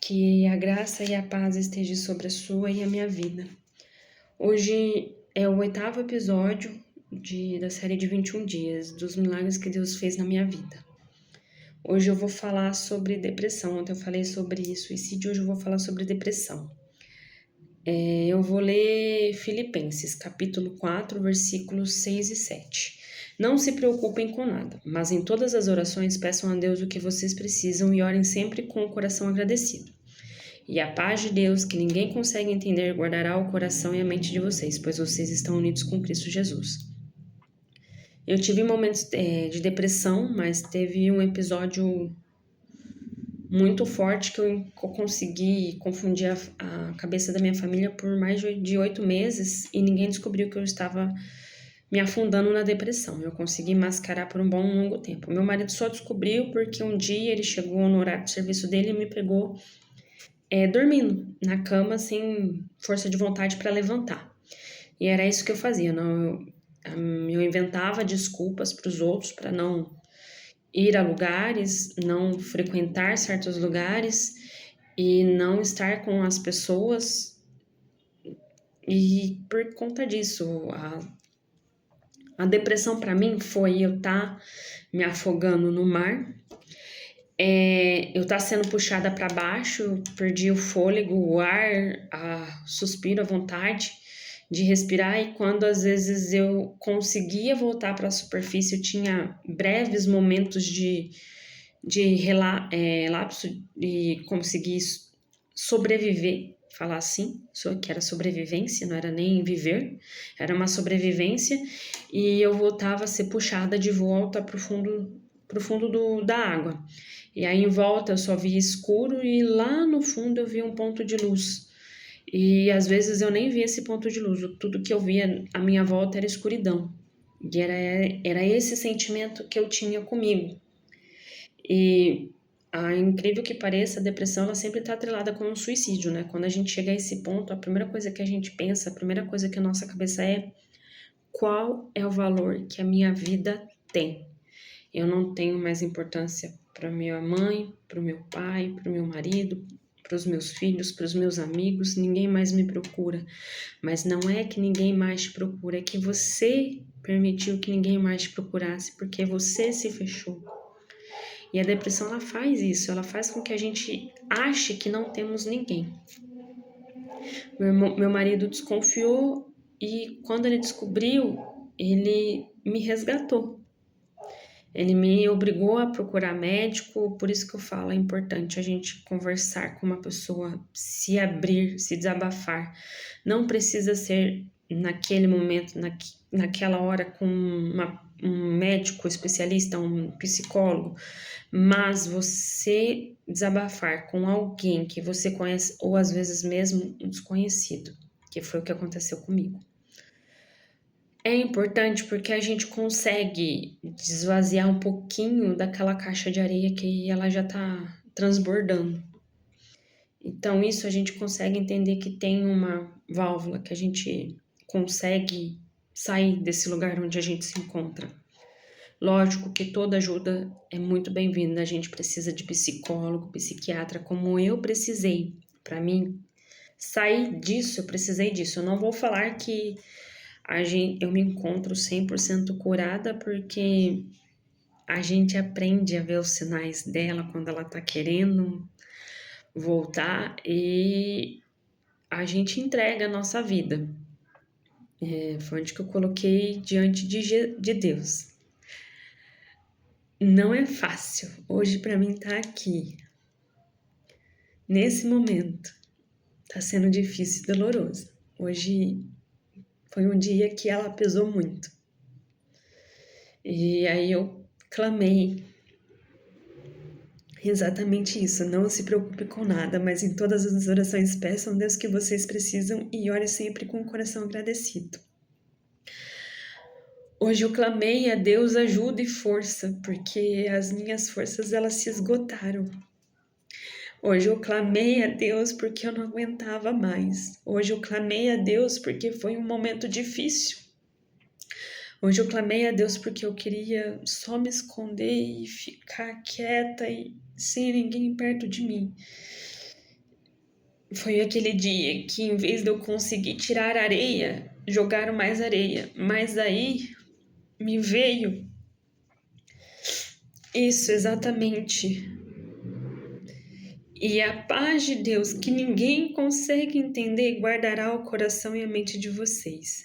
Que a graça e a paz estejam sobre a sua e a minha vida. Hoje é o 8º episódio da série de 21 dias, dos milagres que Deus fez na minha vida. Hoje eu vou falar sobre depressão. Ontem eu falei sobre suicídio, hoje eu vou falar sobre depressão. Eu vou ler Filipenses, capítulo 4, versículos 6 e 7. Não se preocupem com nada, mas em todas as orações peçam a Deus o que vocês precisam e orem sempre com o coração agradecido. E a paz de Deus, que ninguém consegue entender, guardará o coração e a mente de vocês, pois vocês estão unidos com Cristo Jesus. Eu tive momentos de depressão, mas teve um episódio muito forte que eu consegui confundir a cabeça da minha família por mais de 8 meses e ninguém descobriu que eu estava me afundando na depressão. Eu consegui mascarar por um bom longo tempo. Meu marido só descobriu porque um dia ele chegou no horário de serviço dele e me pegou dormindo na cama sem força de vontade para levantar. E era isso que eu fazia. Eu inventava desculpas para os outros para não ir a lugares, não frequentar certos lugares e não estar com as pessoas. E por conta disso, a depressão para mim foi eu estar me afogando no mar, eu estar sendo puxada para baixo, perdi o fôlego, o ar, suspiro, a vontade de respirar, e quando às vezes eu conseguia voltar para a superfície, eu tinha breves momentos de lapso e conseguir sobreviver, falar assim, que era sobrevivência, não era nem viver, era uma sobrevivência, e eu voltava a ser puxada de volta pro fundo da água. E aí em volta eu só via escuro e lá no fundo eu via um ponto de luz. E às vezes eu nem via esse ponto de luz, tudo que eu via à minha volta era escuridão. E era esse sentimento que eu tinha comigo. E incrível que pareça, a depressão ela sempre está atrelada com o suicídio, né? Quando a gente chega a esse ponto, a primeira coisa que a gente pensa, a primeira coisa que a nossa cabeça qual é o valor que a minha vida tem? Eu não tenho mais importância para minha mãe, para o meu pai, para o meu marido, para os meus filhos, para os meus amigos, ninguém mais me procura. Mas não é que ninguém mais te procura, é que você permitiu que ninguém mais te procurasse, porque você se fechou. E a depressão, ela faz isso, ela faz com que a gente ache que não temos ninguém. Meu marido desconfiou e quando ele descobriu, ele me resgatou. Ele me obrigou a procurar médico, por isso que eu falo, é importante a gente conversar com uma pessoa, se abrir, se desabafar. Não precisa ser naquele momento, naquela hora com um médico especialista, um psicólogo, mas você desabafar com alguém que você conhece ou às vezes mesmo um desconhecido, que foi o que aconteceu comigo. É importante porque a gente consegue desvaziar um pouquinho daquela caixa de areia que ela já está transbordando. Então, isso a gente consegue entender que tem uma válvula que a gente consegue sair desse lugar onde a gente se encontra. Lógico que toda ajuda é muito bem-vinda, a gente precisa de psicólogo, psiquiatra, como eu precisei. Para mim, sair disso, eu precisei disso. Eu não vou falar que eu me encontro 100% curada, porque a gente aprende a ver os sinais dela quando ela tá querendo voltar e a gente entrega a nossa vida. Foi onde que eu coloquei diante de Deus. Não é fácil. Hoje para mim tá aqui, nesse momento, tá sendo difícil e doloroso. Hoje foi um dia que ela pesou muito. E aí eu clamei exatamente isso, não se preocupe com nada, mas em todas as orações peçam a Deus que vocês precisam e ore sempre com o coração agradecido. Hoje eu clamei a Deus ajuda e força, porque as minhas forças elas se esgotaram. Hoje eu clamei a Deus porque eu não aguentava mais. Hoje eu clamei a Deus porque foi um momento difícil. Hoje eu clamei a Deus porque eu queria só me esconder e ficar quieta e sem ninguém perto de mim. Foi aquele dia que, em vez de eu conseguir tirar areia, jogaram mais areia. Mas aí me veio isso exatamente. E a paz de Deus, que ninguém consegue entender, guardará o coração e a mente de vocês.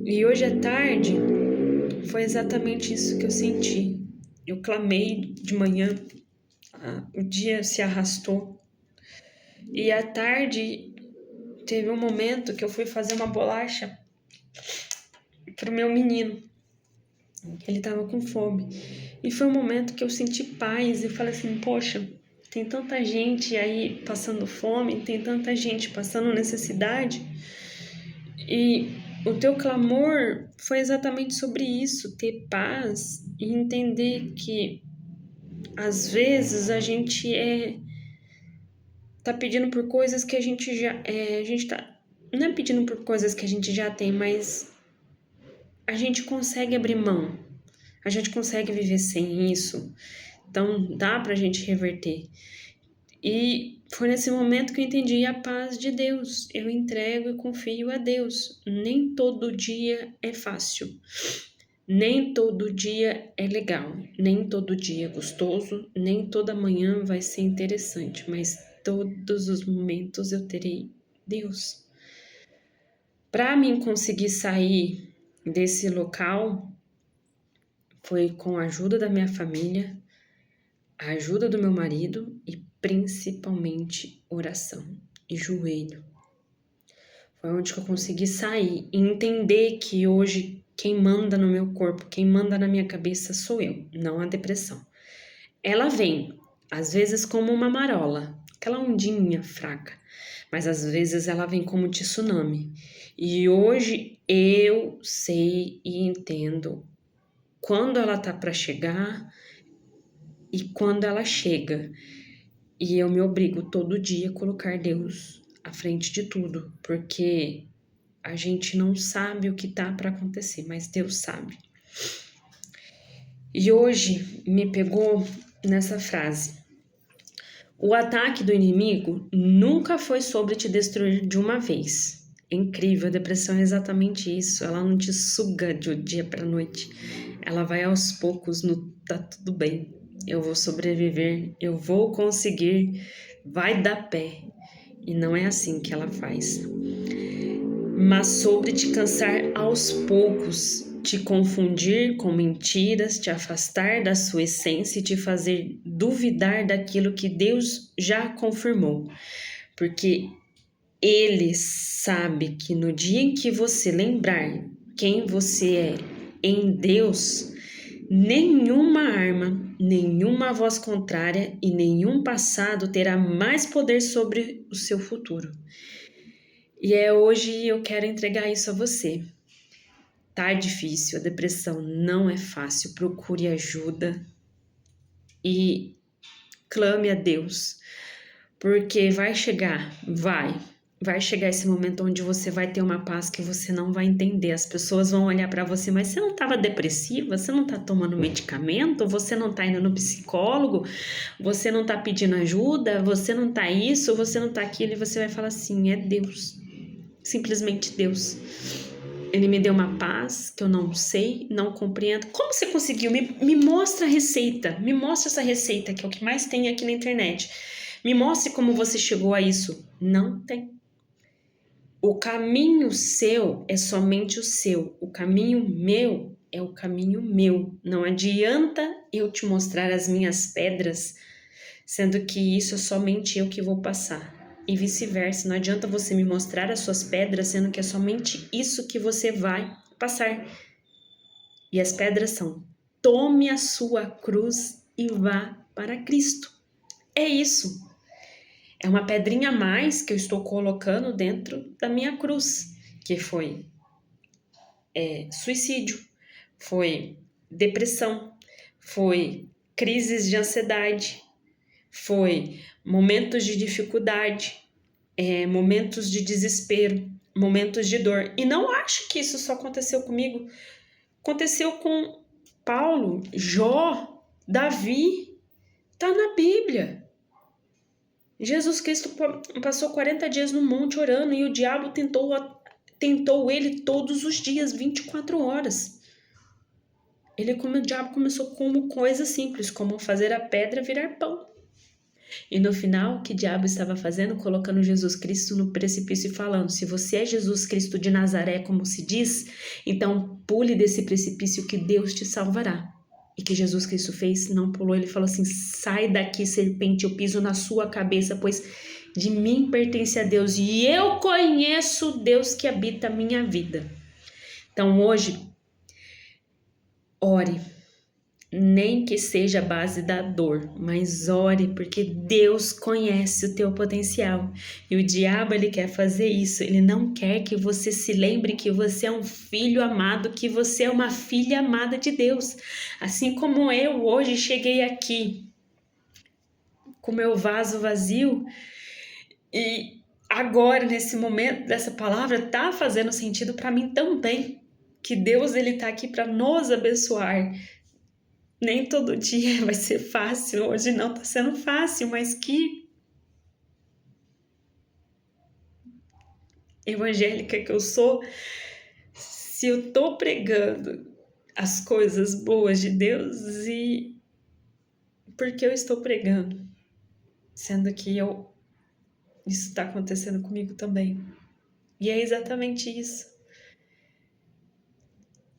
E hoje à tarde foi exatamente isso que eu senti. Eu clamei de manhã, o dia se arrastou. E à tarde teve um momento que eu fui fazer uma bolacha pro meu menino. Ele tava com fome. E foi um momento que eu senti paz e falei assim, poxa, tem tanta gente aí passando fome, tem tanta gente passando necessidade. E o teu clamor foi exatamente sobre isso, ter paz e entender que às vezes a gente tá pedindo por coisas que a gente já a gente tá não é pedindo por coisas que a gente já tem, mas a gente consegue abrir mão. A gente consegue viver sem isso. Então dá pra gente reverter. E foi nesse momento que eu entendi a paz de Deus. Eu entrego e confio a Deus. Nem todo dia é fácil. Nem todo dia é legal. Nem todo dia é gostoso. Nem toda manhã vai ser interessante. Mas todos os momentos eu terei Deus. Para mim conseguir sair desse local, foi com a ajuda da minha família, a ajuda do meu marido e principalmente oração e joelho. Foi onde que eu consegui sair e entender que hoje quem manda no meu corpo, quem manda na minha cabeça sou eu, não a depressão. Ela vem, às vezes como uma marola, aquela ondinha fraca, mas às vezes ela vem como um tsunami. E hoje eu sei e entendo quando ela tá para chegar e quando ela chega. E eu me obrigo todo dia a colocar Deus à frente de tudo, porque a gente não sabe o que tá para acontecer, mas Deus sabe. E hoje me pegou nessa frase: o ataque do inimigo nunca foi sobre te destruir de uma vez. É incrível, a depressão é exatamente isso. Ela não te suga de um dia para noite. Ela vai aos poucos no tá tudo bem. Eu vou sobreviver, eu vou conseguir, vai dar pé. E não é assim que ela faz. Mas sobre te cansar aos poucos, te confundir com mentiras, te afastar da sua essência e te fazer duvidar daquilo que Deus já confirmou. Porque Ele sabe que no dia em que você lembrar quem você é em Deus, nenhuma arma, nenhuma voz contrária e nenhum passado terá mais poder sobre o seu futuro. E hoje eu quero entregar isso a você. Tá difícil, a depressão não é fácil. Procure ajuda e clame a Deus, porque vai chegar, vai chegar esse momento onde você vai ter uma paz que você não vai entender. As pessoas vão olhar para você, mas você não estava depressiva? Você não está tomando medicamento? Você não está indo no psicólogo? Você não está pedindo ajuda? Você não está isso? Você não está aquilo? E você vai falar assim, é Deus. Simplesmente Deus. Ele me deu uma paz que eu não sei, não compreendo. Como você conseguiu? Me mostra a receita. Me mostra essa receita, que é o que mais tem aqui na internet. Me mostre como você chegou a isso. Não tem. O caminho seu é somente o seu. O caminho meu é o caminho meu. Não adianta eu te mostrar as minhas pedras, sendo que isso é somente eu que vou passar. E vice-versa, não adianta você me mostrar as suas pedras, sendo que é somente isso que você vai passar. E as pedras são: tome a sua cruz e vá para Cristo. É isso. É uma pedrinha a mais que eu estou colocando dentro da minha cruz, que foi suicídio, foi depressão, foi crises de ansiedade, foi momentos de dificuldade, momentos de desespero, momentos de dor. E não acho que isso só aconteceu comigo. Aconteceu com Paulo, Jó, Davi. Tá na Bíblia. Jesus Cristo passou 40 dias no monte orando e o diabo tentou ele todos os dias, 24 horas. O diabo começou como coisa simples, como fazer a pedra virar pão. E no final, o que o diabo estava fazendo? Colocando Jesus Cristo no precipício e falando: se você é Jesus Cristo de Nazaré, como se diz, então pule desse precipício que Deus te salvará. E que Jesus Cristo fez? Não pulou, ele falou assim: sai daqui, serpente, eu piso na sua cabeça, pois de mim pertence a Deus e eu conheço o Deus que habita a minha vida. Então hoje, ore. Nem que seja a base da dor, mas ore, porque Deus conhece o teu potencial. E o diabo, ele quer fazer isso. Ele não quer que você se lembre que você é um filho amado, que você é uma filha amada de Deus. Assim como eu hoje cheguei aqui com meu vaso vazio e agora, nesse momento dessa palavra, tá fazendo sentido para mim também. Que Deus, ele tá aqui para nos abençoar. Nem todo dia vai ser fácil, hoje não tá sendo fácil, mas que evangélica que eu sou, se eu tô pregando as coisas boas de Deus e porque eu estou pregando, sendo que isso está acontecendo comigo também. E é exatamente isso.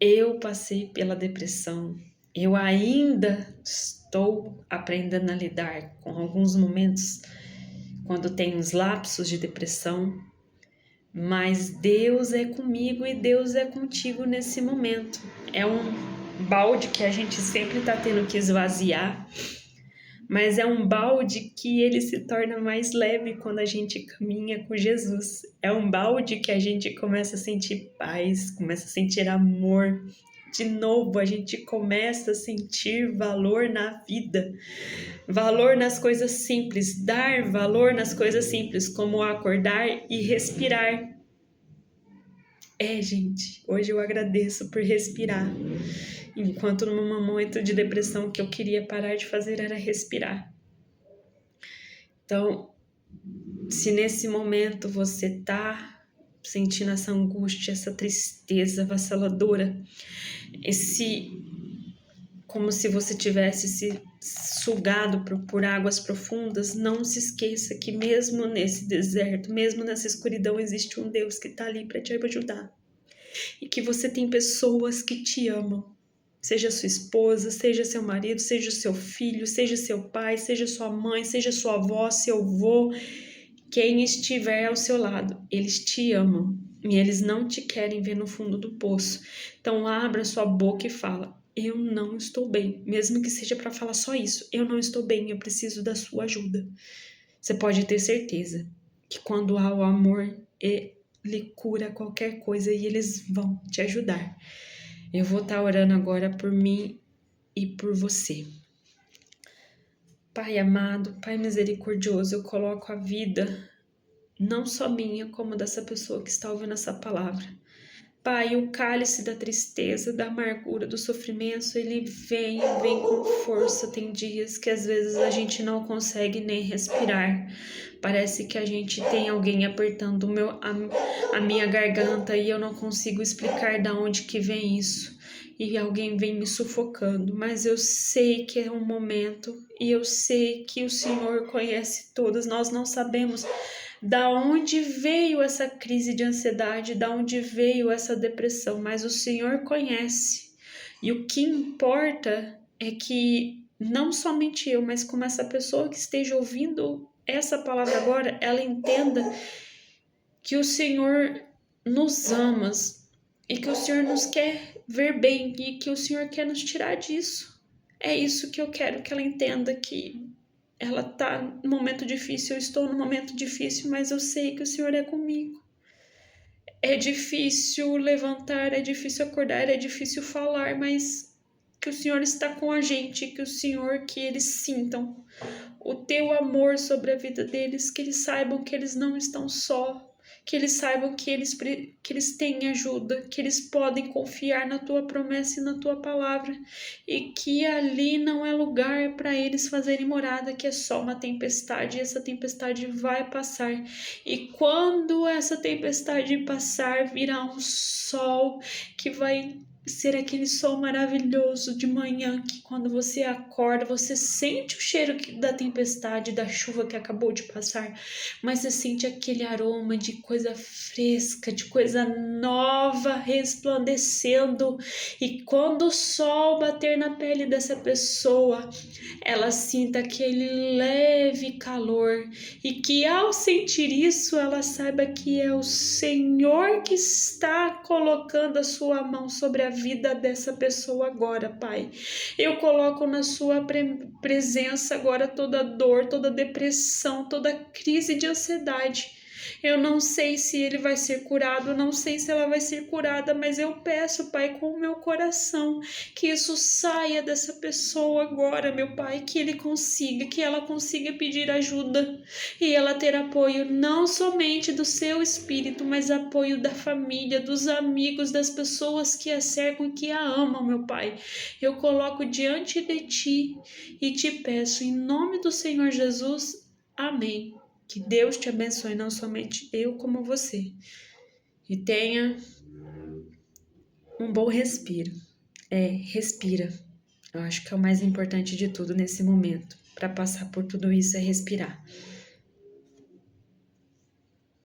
Eu passei pela depressão, eu ainda estou aprendendo a lidar com alguns momentos quando tem uns lapsos de depressão, mas Deus é comigo e Deus é contigo nesse momento. É um balde que a gente sempre está tendo que esvaziar, mas é um balde que ele se torna mais leve quando a gente caminha com Jesus. É um balde que a gente começa a sentir paz, começa a sentir amor. De novo, a gente começa a sentir valor na vida, valor nas coisas simples, dar valor nas coisas simples, como acordar e respirar. Gente, hoje eu agradeço por respirar. Enquanto num momento de depressão que eu queria parar de fazer era respirar. Então, se nesse momento você tá sentindo essa angústia, essa tristeza avassaladora, como se você tivesse se sugado por águas profundas, não se esqueça que mesmo nesse deserto, mesmo nessa escuridão, existe um Deus que está ali para te ajudar. E que você tem pessoas que te amam. Seja sua esposa, seja seu marido, seja seu filho, seja seu pai, seja sua mãe, seja sua avó, seu avô, quem estiver ao seu lado, eles te amam e eles não te querem ver no fundo do poço. Então abra sua boca e fala: eu não estou bem, mesmo que seja para falar só isso, eu não estou bem, eu preciso da sua ajuda. Você pode ter certeza que quando há o amor, ele cura qualquer coisa e eles vão te ajudar. Eu vou estar orando agora por mim e por você. Pai amado, Pai misericordioso, eu coloco a vida, não só minha, como dessa pessoa que está ouvindo essa palavra. Pai, o cálice da tristeza, da amargura, do sofrimento, ele vem com força. Tem dias que às vezes a gente não consegue nem respirar. Parece que a gente tem alguém apertando a minha garganta e eu não consigo explicar de onde que vem isso. E alguém vem me sufocando, mas eu sei que é um momento e eu sei que o Senhor conhece todas. Nós não sabemos da onde veio essa crise de ansiedade, da onde veio essa depressão, mas o Senhor conhece. E o que importa é que não somente eu, mas como essa pessoa que esteja ouvindo essa palavra agora, ela entenda que o Senhor nos ama e que o Senhor nos quer ver bem e que o Senhor quer nos tirar disso. É isso que eu quero que ela entenda, que ela tá num momento difícil, eu estou num momento difícil, mas eu sei que o Senhor é comigo. É difícil levantar, é difícil acordar, é difícil falar, mas que o Senhor está com a gente, que o Senhor, que eles sintam o teu amor sobre a vida deles, que eles saibam que eles não estão só, que eles saibam que eles têm ajuda, que eles podem confiar na tua promessa e na tua palavra, e que ali não é lugar para eles fazerem morada, que é só uma tempestade, e essa tempestade vai passar. E quando essa tempestade passar, virá um sol que vai ser aquele sol maravilhoso de manhã, que quando você acorda, você sente o cheiro da tempestade, da chuva que acabou de passar, mas você sente aquele aroma de coisa fresca, de coisa nova resplandecendo. E quando o sol bater na pele dessa pessoa, ela sinta aquele leve calor, e que ao sentir isso, ela saiba que é o Senhor que está colocando a sua mão sobre a vida dessa pessoa agora, Pai. Eu coloco na sua presença agora toda dor, toda depressão, toda crise de ansiedade. Eu não sei se ele vai ser curado, não sei se ela vai ser curada, mas eu peço, Pai, com o meu coração, que isso saia dessa pessoa agora, meu Pai, que ela consiga pedir ajuda e ela ter apoio não somente do seu espírito, mas apoio da família, dos amigos, das pessoas que a cercam e que a amam, meu Pai. Eu coloco diante de Ti e te peço, em nome do Senhor Jesus, amém. Que Deus te abençoe, não somente eu, como você. E tenha um bom respiro. Respira. Eu acho que é o mais importante de tudo nesse momento. Para passar por tudo isso é respirar.